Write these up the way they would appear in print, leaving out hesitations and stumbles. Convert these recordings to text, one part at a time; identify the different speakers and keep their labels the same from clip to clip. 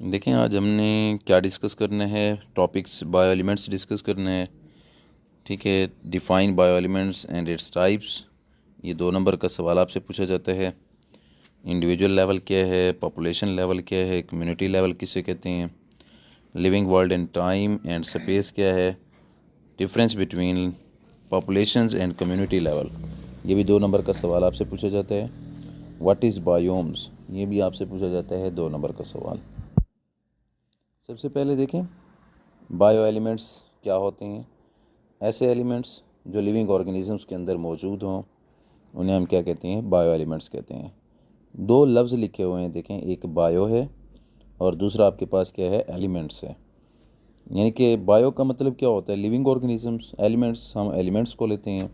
Speaker 1: देखें आज हमने क्या डिस्कस करना है। टॉपिक्स बायो एलिमेंट्स डिस्कस करना है। ठीक है, define bio elements and its types, ये 2 नंबर का सवाल आपसे पूछा जाता है। इंडिविजुअल लेवल क्या है, पॉपुलेशन लेवल क्या है, कम्युनिटी लेवल किसे कहते हैं, living world and time and space क्या है, difference between populations and community level, ये भी 2 नंबर का सवाल आपसे पूछा जाता है। व्हाट इज़ बायोम्स, ये भी आपसे पूछा जाता है 2 नंबर का सवाल। सबसे पहले देखें बायो एलिमेंट्स क्या होते हैं। ऐसे एलिमेंट्स जो लिविंग ऑर्गेनिजम्स के अंदर मौजूद हों उन्हें हम क्या कहते हैं, बायो एलिमेंट्स कहते हैं। 2 लफ्ज़ लिखे हुए हैं, देखें, एक बायो है और दूसरा आपके पास क्या है, एलिमेंट्स है। यानी कि बायो का मतलब क्या होता है, लिविंग ऑर्गेनिजम्स। एलिमेंट्स, हम एलिमेंट्स को लेते हैं।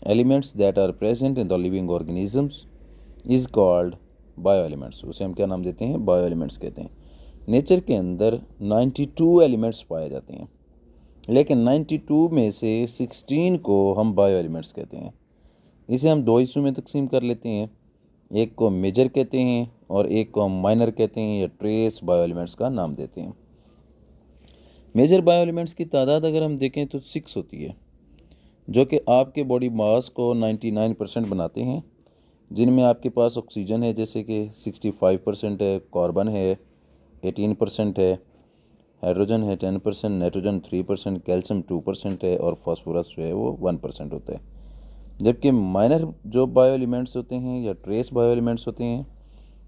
Speaker 1: Elements that are present in the living organisms is called bio elements, उसे हम क्या नाम देते हैं, बायो एलिमेंट्स कहते हैं। नेचर के अंदर 92 एलिमेंट्स पाए जाते हैं, लेकिन 92 में से 16 को हम बायो एलिमेंट्स कहते हैं। इसे हम 2 हिस्सों में तकसीम कर लेते हैं, एक को मेजर कहते हैं और एक को हम माइनर कहते हैं या ट्रेस बायो एलिमेंट्स का नाम देते हैं। मेजर बायो एलिमेंट्स की तादाद अगर हम देखें तो 6 होती है, जो कि आपके बॉडी मास को 99% बनाते हैं, जिनमें आपके पास ऑक्सीजन है जैसे कि 65% है, कार्बन है 18% है, हाइड्रोजन है 10%, नाइट्रोजन 3%, कैल्शियम 2% है और फास्फोरस जो है वो 1% होता है। जबकि माइनर जो बायो एलिमेंट्स होते हैं या ट्रेस बायो एलिमेंट्स होते हैं,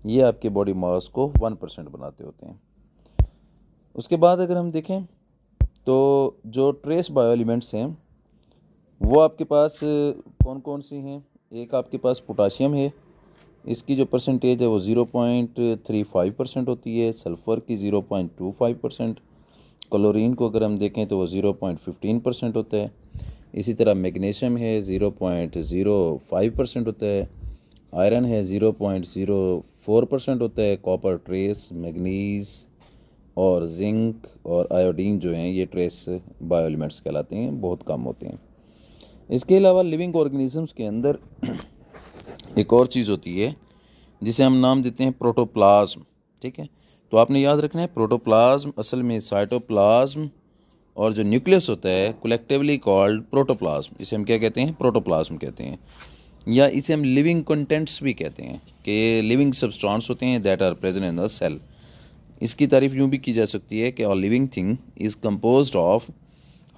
Speaker 1: ये आपके बॉडी मास को 1% बनाते होते हैं। उसके बाद अगर हम देखें तो जो ट्रेस बायो एलिमेंट्स हैं वो आपके पास कौन कौन सी हैं। एक आपके पास पोटाशियम है, इसकी जो परसेंटेज है वो 0.35% होती है। सल्फ़र की 0.25%। क्लोरीन को अगर हम देखें तो वो 0.15% होता है। इसी तरह मैग्नीशियम है 0.05% होता है। आयरन है 0.04% होता है। कॉपर, ट्रेस, मैग्नीज और जिंक और आयोडीन जो हैं ये ट्रेस बायो एलिमेंट्स कहलाते हैं, बहुत कम होते हैं। इसके अलावा लिविंग ऑर्गेनिजम्स के अंदर एक और चीज़ होती है जिसे हम नाम देते हैं प्रोटोप्लाज्म। ठीक है, तो आपने याद रखना है प्रोटोप्लाज्म असल में साइटोप्लाज्म और जो न्यूक्लियस होता है कलेक्टिवली कॉल्ड प्रोटोप्लाज्म, इसे हम क्या कहते हैं, प्रोटोप्लाज्म कहते हैं। या इसे हम लिविंग कंटेंट्स भी कहते हैं कि लिविंग सब्सटेंस होते हैं that are present in the cell. इसकी तारीफ यूँ भी की जा सकती है कि a living thing is composed of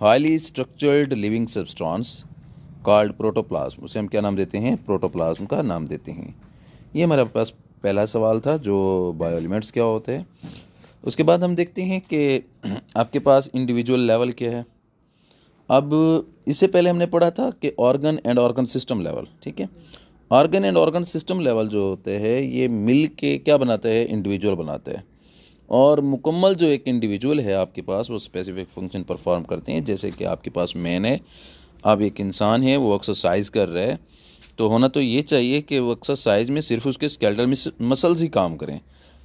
Speaker 1: highly structured living substance called protoplasm, उसे हम क्या नाम देते हैं, प्रोटोप्लाज्म का नाम देते हैं। ये हमारे पास पहला सवाल था जो बायो एलिमेंट्स क्या होते हैं। उसके बाद हम देखते हैं कि आपके पास इंडिविजुअल लेवल क्या है। अब इससे पहले हमने पढ़ा था कि organ and organ system level. ठीक है, organ and organ system level जो होते हैं ये मिल के क्या बनाता है, इंडिविजुअल बनाते हैं। और मुकम्मल जो एक इंडिविजुअल है आपके पास वो स्पेसिफिक फंक्शन परफॉर्म करते हैं। जैसे कि आपके पास मैन है, अब एक इंसान है वो एक्सरसाइज कर रहा है, तो होना तो ये चाहिए कि वो एक्सरसाइज में सिर्फ उसके स्केलेटल मसल्स ही काम करें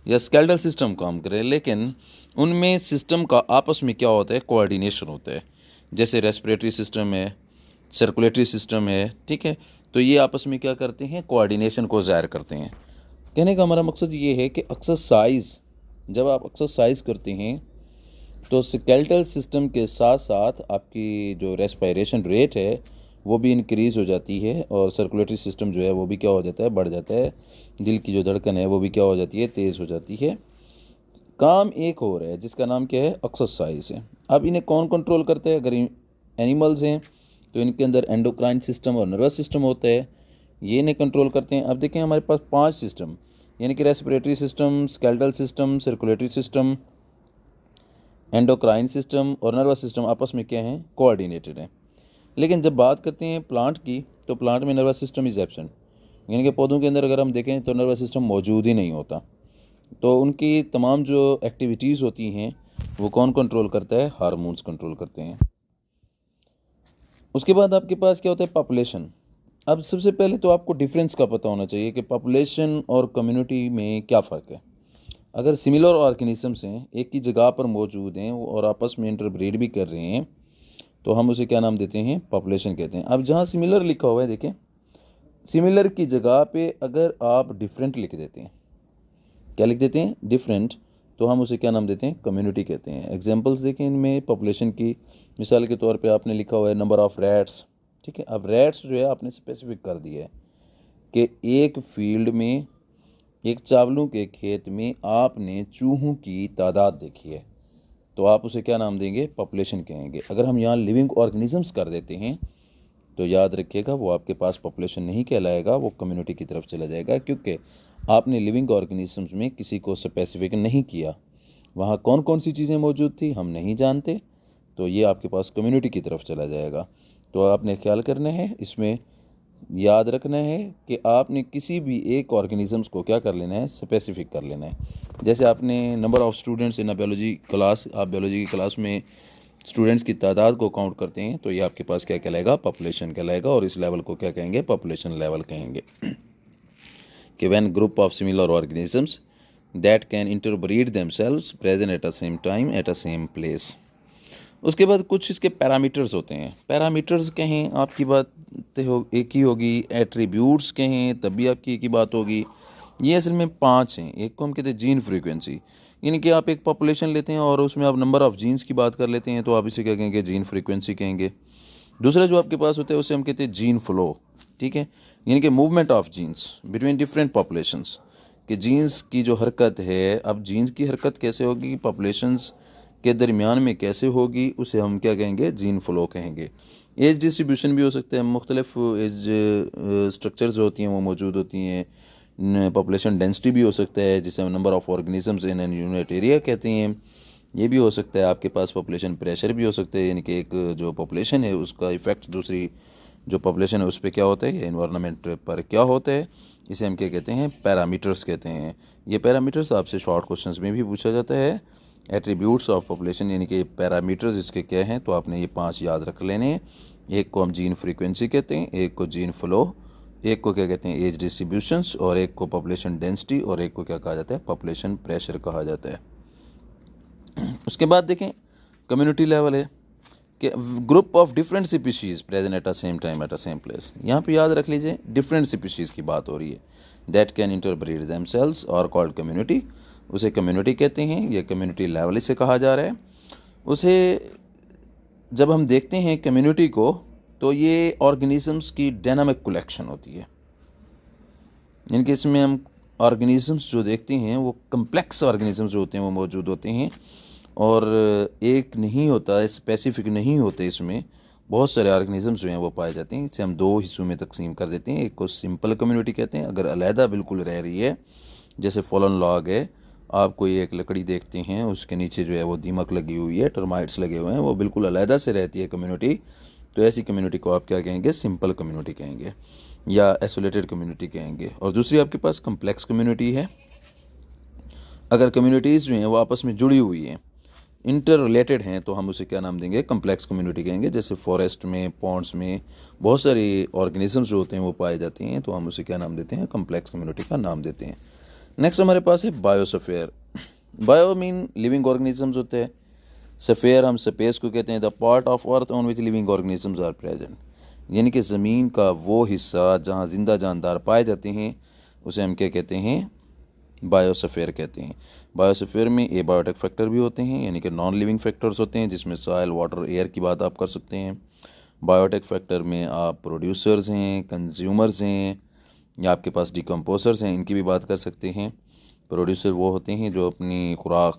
Speaker 1: या स्केलेटल सिस्टम काम करे, लेकिन उनमें सिस्टम का आपस में क्या होता है, कोऑर्डिनेशन होता है। जैसे रेस्पिरेटरी सिस्टम है, सर्कुलेटरी सिस्टम है। ठीक है, तो ये आपस में क्या करते हैं, कोऑर्डिनेशन को ज़ाहिर करते हैं। कहने का हमारा मकसद ये है कि एक्सरसाइज, जब आप एक्सरसाइज करते हैं तो स्केलेटल सिस्टम के साथ साथ आपकी जो रेस्पिरेशन रेट है वो भी इंक्रीज़ हो जाती है और सर्कुलेटरी सिस्टम जो है वो भी क्या हो जाता है, बढ़ जाता है। दिल की जो धड़कन है वो भी क्या हो जाती है, तेज़ हो जाती है। काम एक और है जिसका नाम क्या है, एक्सरसाइज है। अब इन्हें कौन कंट्रोल करता है, अगर एनिमल्स हैं तो इनके अंदर एंडोक्राइन सिस्टम और नर्वस सिस्टम होता है, ये इन्हें कंट्रोल करते हैं। अब देखें हमारे पास 5 सिस्टम, यानी कि respiratory system, skeletal system, circulatory system, endocrine system और नर्वस सिस्टम आपस में क्या हैं, कोऑर्डिनेटेड हैं। लेकिन जब बात करते हैं प्लांट की तो प्लांट में नर्वस सिस्टम इज़ एब्सेंट, यानी कि पौधों के अंदर अगर हम देखें तो नर्वस सिस्टम मौजूद ही नहीं होता। तो उनकी तमाम जो एक्टिविटीज़ होती हैं वो कौन कंट्रोल करता है, हार्मोन्स कंट्रोल करते हैं। उसके बाद आपके पास क्या होता है, पॉपुलेशन। अब सबसे पहले तो आपको डिफरेंस का पता होना चाहिए कि पॉपुलेशन और कम्युनिटी में क्या फ़र्क है। अगर सिमिलर ऑर्गेनिजम्स हैं, एक ही जगह पर मौजूद हैं और आपस में इंटरब्रीड भी कर रहे हैं, तो हम उसे क्या नाम देते हैं, पॉपुलेशन कहते हैं। अब जहाँ सिमिलर लिखा हुआ है देखें, सिमिलर की जगह पे अगर आप डिफरेंट लिख देते हैं, क्या लिख देते हैं, डिफरेंट, तो हम उसे क्या नाम देते हैं, कम्युनिटी कहते हैं। एग्जांपल्स देखें इनमें पॉपुलेशन की, मिसाल के तौर पे आपने लिखा हुआ है नंबर ऑफ़ रैट्स, ठीक है। अब रैट्स जो है आपने स्पेसिफिक कर दिया है कि एक फील्ड में, एक चावलों के खेत में आपने चूहों की तादाद देखी है, तो आप उसे क्या नाम देंगे, पॉपुलेशन कहेंगे। अगर हम यहाँ लिविंग ऑर्गेनिजम्स कर देते हैं तो याद रखिएगा वो आपके पास पॉपुलेशन नहीं कहलाएगा, वो कम्युनिटी की तरफ चला जाएगा, क्योंकि आपने लिविंग ऑर्गेनिजम्स में किसी को स्पेसिफिक नहीं किया। वहाँ कौन कौन सी चीज़ें मौजूद थी हम नहीं जानते, तो ये आपके पास कम्युनिटी की तरफ चला जाएगा। तो आपने ख्याल करना है, इसमें याद रखना है कि आपने किसी भी एक ऑर्गेनिजम्स को क्या कर लेना है, स्पेसिफिक कर लेना है। जैसे आपने number of students in a biology class, आप बायोलॉजी की क्लास में स्टूडेंट्स की तादाद को काउंट करते हैं, तो ये आपके पास क्या कहलाएगा, पॉपुलेशन कहलाएगा। और इस लेवल को क्या कहेंगे, पॉपुलेशन लेवल कहेंगे। कि when group of similar organisms that can interbreed themselves present at a same time at a same place. उसके बाद कुछ इसके पैरामीटर्स होते हैं। पैरामीटर्स कहें आपकी बात एक ही होगी, एट्रीब्यूट्स कहें तब भी आपकी एक ही बात होगी। ये असल में 5 हैं। एक को हम कहते हैं जीन फ्रीक्वेंसी, यानी कि आप एक पॉपुलेशन लेते हैं और उसमें आप नंबर ऑफ़ जीन्स की बात कर लेते हैं, तो आप इसे क्या कहेंगे, जीन फ्रीक्वेंसी कहेंगे। दूसरा जो आपके पास होता है उसे हम कहते हैं जीन फ्लो, ठीक है, यानी कि movement of genes between different populations, कि जीन्स की जो हरकत है, अब जीन्स की हरकत कैसे होगी, पॉपुलेशंस के दरमियान में कैसे होगी, उसे हम क्या कहेंगे, जीन फ्लो कहेंगे। एज डिस्ट्रीब्यूशन भी हो सकता है, मुख्तलिफ एज स्ट्रक्चर्स जो होती हैं वो मौजूद होती हैं। पॉपुलेशन डेंसिटी भी हो सकता है, जिसे हम number of organisms in an unit area कहते हैं। ये भी हो सकता है आपके पास पॉपुलेशन प्रेशर भी हो सकता है, यानी कि एक जो पॉपुलेशन है उसका इफ़ेक्ट दूसरी जो पॉपुलेशन है उस पर क्या होता है, या इन्वायरमेंट पर क्या होता है, इसे हम क्या कहते हैं, पैरामीटर्स कहते हैं। ये पैरामीटर्स आपसे शॉर्ट क्वेश्चंस में भी पूछा जाता है। एट्रीब्यूट्स ऑफ पॉपुलेशन, यानी कि पैरामीटर्स इसके क्या हैं, तो आपने ये 5 याद रख लेने हैं। एक को हम जीन फ्रीक्वेंसी कहते हैं, एक को जीन फ्लो, एक को क्या कहते हैं, एज डिस्ट्रीब्यूशंस, और एक को पॉपुलेशन डेंसिटी, और एक को क्या कहा जाता है, पॉपुलेशन प्रेशर कहा जाता है। उसके बाद देखें कम्युनिटी लेवल है कि group of different species present at a same time at a same place. यहाँ पे याद रख लीजिए डिफरेंट स्पीशीज़ की बात हो रही है। दैट कैन इंटरब्रीड देमसेल्व्स और कॉल्ड कम्युनिटी, उसे कम्युनिटी कहते हैं। ये कम्युनिटी लेवल इसे कहा जा रहा है। उसे जब हम देखते हैं कम्युनिटी को, तो ये ऑर्गेनिजम्स की डायनामिक कलेक्शन होती है, यानी कि इसमें हम ऑर्गेनिजम्स जो देखते हैं वो कम्प्लेक्स ऑर्गेनिजम्स जो होते हैं वो मौजूद होते हैं, और एक नहीं होता, स्पेसिफिक नहीं होते, इसमें बहुत सारे ऑर्गेनिजम्स जो हैं वो पाए जाते हैं। इसे हम 2 हिस्सों में तकसीम कर देते हैं। एक को सिंपल कम्युनिटी कहते हैं, अगर अलहदा बिल्कुल रह रही है, जैसे फॉलन लॉग है, आप कोई एक लकड़ी देखते हैं उसके नीचे जो है वो दीमक लगी हुई है, टर्माइट्स लगे हुए हैं, वो बिल्कुल अलहदा से रहती है कम्युनिटी, तो ऐसी कम्युनिटी को आप क्या कहेंगे, सिंपल कम्युनिटी कहेंगे या आइसोलेटेड कम्युनिटी कहेंगे। और दूसरी आपके पास कम्प्लेक्स कम्युनिटी है। अगर कम्युनिटीज़ जो हैं वो आपस में जुड़ी हुई हैं, इंटर रिलेटेड हैं, तो हम उसे क्या नाम देंगे, कम्प्लेक्स कम्युनिटी कहेंगे। जैसे फॉरेस्ट में, पॉन्ड्स में बहुत सारे ऑर्गेनिजम्स जो होते हैं वो पाए जाते हैं, तो हम उसे क्या नाम देते हैं, कम्प्लेक्स कम्युनिटी का नाम देते हैं। नेक्स्ट हमारे पास है biosphere. Bio mean living organisms होते हैं, स्फीयर हम स्पेस को कहते हैं, the part of earth on which living organisms are present, यानी कि ज़मीन का वो हिस्सा जहाँ जिंदा जानदार पाए जाते हैं उसे हम क्या कहते हैं, बायोस्फीयर कहते हैं। बायोस्फीयर में एबायोटिक फैक्टर भी होते हैं, यानी कि नॉन लिविंग फैक्टर्स होते हैं, जिसमें सॉइल, वाटर, एयर की बात आप कर सकते हैं। बायोटिक फैक्टर में आप प्रोड्यूसर्स हैं, कंज्यूमर्स हैं, या आपके पास डिकम्पोजर्स हैं, इनकी भी बात कर सकते हैं। प्रोड्यूसर वो होते हैं जो अपनी खुराक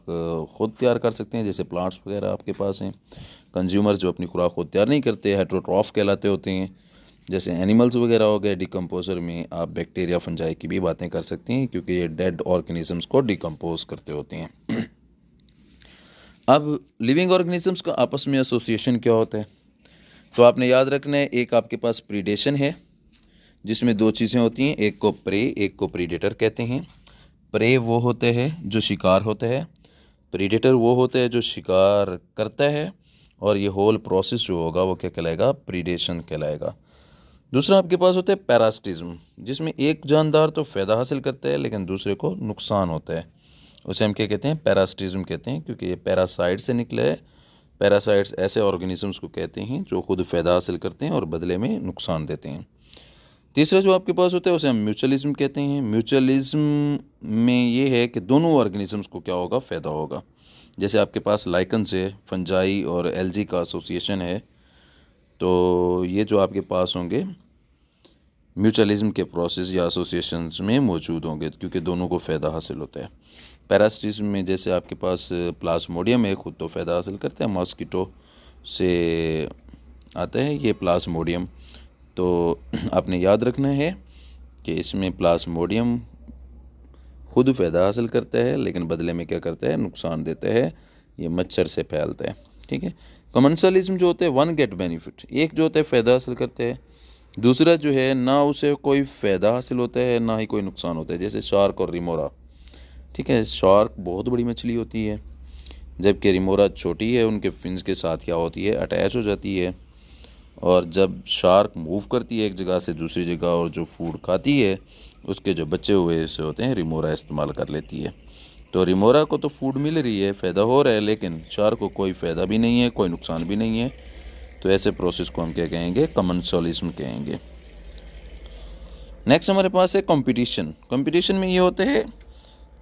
Speaker 1: ख़ुद तैयार कर सकते हैं, जैसे प्लांट्स वगैरह आपके पास हैं। कंज्यूमर्स जो अपनी खुराक खुद तैयार नहीं करते, हेट्रोट्रॉफ कहलाते होते हैं, जैसे एनिमल्स वगैरह हो गए। डिकम्पोजर में आप बैक्टीरिया, फंजाई की भी बातें कर सकते हैं, क्योंकि ये डेड ऑर्गेनिजम्स को डिकम्पोज करते होते हैं। अब लिविंग ऑर्गेनिजम्स का आपस में एसोसिएशन क्या होता है, तो आपने याद रखना है, एक आपके पास प्रीडेशन है जिसमें 2 चीज़ें होती हैं, एक को प्रे, एक को प्रीडेटर कहते हैं। प्रे वो होते हैं जो शिकार होता है, प्रीडेटर वो होता है जो शिकार करता है, और ये होल प्रोसेस जो होगा वो क्या कहलाएगा, प्रीडेशन कहलाएगा। दूसरा आपके पास होता है पैरासिटिज्म, जिसमें एक जानदार तो फ़ायदा हासिल करता है लेकिन दूसरे को नुकसान होता है, उसे हम क्या कहते हैं, पैरासिटिज्म कहते हैं, क्योंकि ये पैरासाइट से निकला है। पैरासाइट्स ऐसे ऑर्गेनिजम्स को कहते हैं जो खुद फ़ायदा हासिल करते हैं और बदले में नुकसान देते हैं। तीसरा जो आपके पास होता है उसे हम म्यूचुअलिज्म कहते हैं। म्यूचुअलिज्म में ये है कि दोनों ऑर्गेनिजम्स को क्या होगा, फ़ायदा होगा। जैसे आपके पास लाइकन से फंजाई और एलजी का एसोसिएशन है, तो ये जो आपके पास होंगे म्यूचुअलिज्म के प्रोसेस या एसोसिएशंस में मौजूद होंगे, क्योंकि दोनों को फ़ायदा हासिल होता है। पैरासिटिज्म में जैसे आपके पास प्लाज्मोडियम है, खुद तो फ़ायदा हासिल करता है, मॉस्किटो से आता है ये प्लाज्मोडियम। तो आपने याद रखना है कि इसमें प्लाज्मोडियम खुद फ़ायदा हासिल करता है, लेकिन बदले में क्या करता है, नुकसान देता है, ये मच्छर से फैलता है। ठीक है। कमेंसलिज्म जो होता है वन गेट बेनिफिट, एक जो होता है फ़ायदा हासिल करता है, दूसरा जो है ना उसे कोई फ़ायदा हासिल होता है ना ही कोई नुकसान होता है। जैसे शार्क और रिमोरा। ठीक है, शार्क बहुत बड़ी मछली होती है, जबकि रिमोरा छोटी है, उनके फिन्स के साथ क्या होती है, अटैच हो जाती है। और जब शार्क मूव करती है एक जगह से दूसरी जगह और जो फूड खाती है उसके जो बचे हुए से होते हैं रिमोरा इस्तेमाल कर लेती है। तो रिमोरा को तो फूड मिल रही है, फ़ायदा हो रहा है, लेकिन शार्क को कोई फ़ायदा भी नहीं है, कोई नुकसान भी नहीं है। तो ऐसे प्रोसेस को हम क्या कहेंगे, कमेंसलिज्म कहेंगे। नेक्स्ट हमारे पास है कंपटीशन। कंपटीशन में ये होता है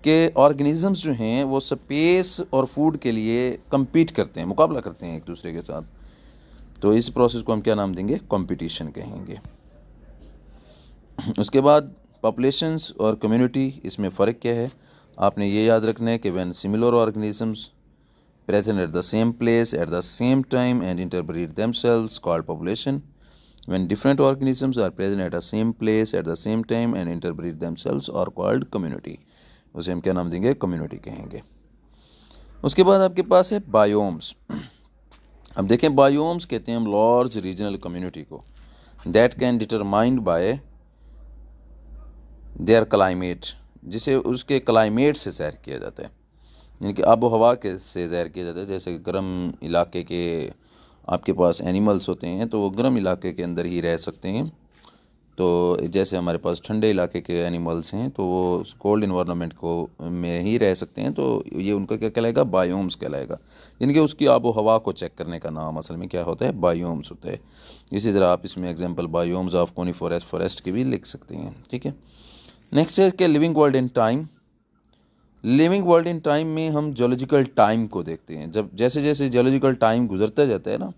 Speaker 1: कि ऑर्गेनिजम्स जो हैं वो स्पेस और फूड के लिए compete करते हैं, मुकाबला करते हैं एक दूसरे के साथ। तो इस प्रोसेस को हम क्या नाम देंगे, कंपटीशन कहेंगे। उसके बाद पॉपुलेशंस और कम्युनिटी, इसमें फ़र्क क्या है, आपने ये याद रखना है कि when similar organisms present at the same place at the same time and interbreed themselves called population. When different organisms are present at the same place at the same time and interbreed themselves are called community. उसे हम क्या नाम देंगे, community कहेंगे। उसके बाद आपके पास है बायोम्स। अब देखें, बायोम्स कहते हैं हम लार्ज रीजनल कम्युनिटी को, that can determined by there climate, जिसे उसके क्लाइमेट से ज़ाहिर किया जाता है, यानी कि आबो हवा के से ज़ाहिर किया जाता है। जैसे गर्म इलाके के आपके पास एनिमल्स होते हैं तो वो गर्म इलाके के अंदर ही रह सकते हैं। तो जैसे हमारे पास ठंडे इलाके के एनिमल्स हैं तो वो कोल्ड इन्वायरमेंट को में ही रह सकते हैं, तो ये उनका क्या कहलाएगा, बायोम्स कहलाएगा। यानी कि उसकी आबो हवा को चेक करने का नाम असल में क्या होता है, बायोम्स होता है। इसी तरह आप इसमें example biomes of coniferous forest की भी लिख सकते हैं। ठीक है। नेक्स्ट है कि living world in time. Living world in time में हम जियोलॉजिकल टाइम को देखते हैं। जब जैसे जैसे जियोलॉजिकल टाइम गुजरता जाता है ना,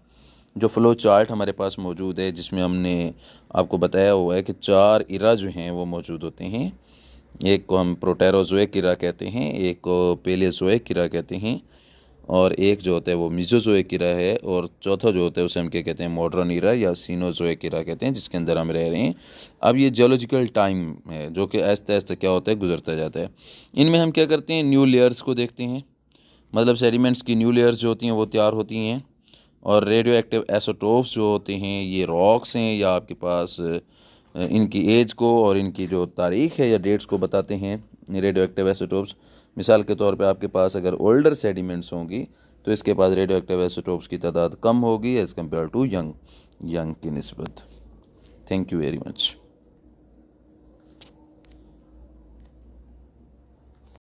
Speaker 1: जो फ़्लो चार्ट हमारे पास मौजूद है जिसमें हमने आपको बताया हुआ है कि 4 इरा जो हैं वो मौजूद होते हैं। एक को हम प्रोटेरोजोइक इरा कहते हैं, एक को पेलियोजोइक इरा कहते हैं, और एक जो होता है वो मेसोजोइक इरा है, और चौथा जो होता है उसे हम क्या कहते हैं, मॉडर्न इरा या सीनोजोइक इरा कहते हैं, जिसके अंदर हम रह रहे हैं। अब ये जियोलॉजिकल टाइम है जो कि आहिस्ता आहिस्ता क्या होता है, गुजरता जाता है। इनमें हम क्या करते हैं, न्यू लेयर्स को देखते हैं, मतलब सेडिमेंट्स की न्यू लेयर्स जो होती हैं वो तैयार होती हैं। और रेडियो एक्टिव आइसोटोप्स जो होते हैं ये रॉक्स हैं, या आपके पास इनकी एज को और इनकी जो तारीख़ है या डेट्स को बताते हैं रेडियो एक्टिव आइसोटोप्स। मिसाल के तौर पे आपके पास अगर ओल्डर सेडिमेंट्स होंगी तो इसके पास रेडियो एक्टिव आइसोटोप्स की तादाद कम होगी एज़ कम्पेयर टू यंग की निस्बत। Thank you very much.